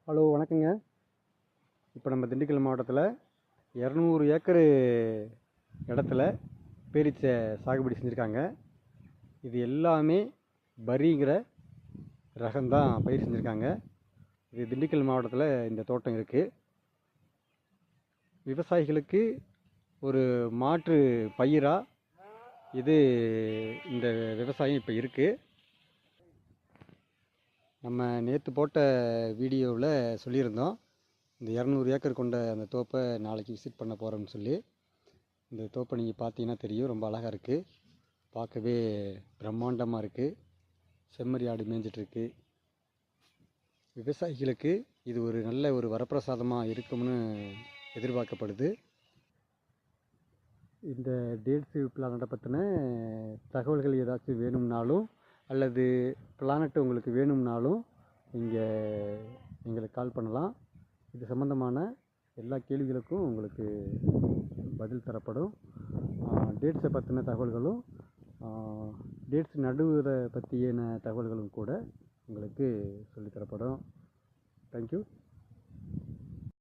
Hello வணக்கங்க. இப்போ நம்ம திண்டுக்கல் மாவட்டத்தில் 200 ஏக்கரு இடத்துல பேரீச்சை சாகுபடி செஞ்சுருக்காங்க. இது எல்லாமே பரிங்கிற ரகம்தான் பயிர் செஞ்சுருக்காங்க. இது திண்டுக்கல் மாவட்டத்தில் இந்த தோட்டம் இருக்குது. விவசாயிகளுக்கு ஒரு மாற்று பயிராக இது இந்த விவசாயம் இப்போ இருக்குது. நம்ம நேற்று போட்ட வீடியோவில் சொல்லியிருந்தோம், இந்த 200 ஏக்கர் கொண்ட அந்த தோப்பை நாளைக்கு விசிட் பண்ண போகிறோம்னு சொல்லி. இந்த தோப்பை நீங்கள் பார்த்தீங்கன்னா தெரியும், ரொம்ப அழகாக இருக்குது, பார்க்கவே பிரம்மாண்டமாக இருக்குது. செம்மறி ஆடு மேய்ஞ்சிட்ருக்கு. விவசாயிகளுக்கு இது ஒரு நல்ல ஒரு வரப்பிரசாதமாக இருக்கும்னு எதிர்பார்க்கப்படுது. இந்த டேட்ஸு பிளானட்டை பற்றின தகவல்கள் ஏதாச்சும் வேணும்னாலும் அல்லது பிளானட் உங்களுக்கு வேணும்னாலும் இங்கே எங்களுக்கு கால் பண்ணலாம். இது சம்மந்தமான எல்லா கேள்விகளுக்கும் உங்களுக்கு பதில் தரப்படும். டேட்ஸை பற்றின தகவல்களும் டேட்ஸ் நடுவதை பற்றியான தகவல்களும் கூட உங்களுக்கு சொல்லித்தரப்படும். தேங்க்யூ.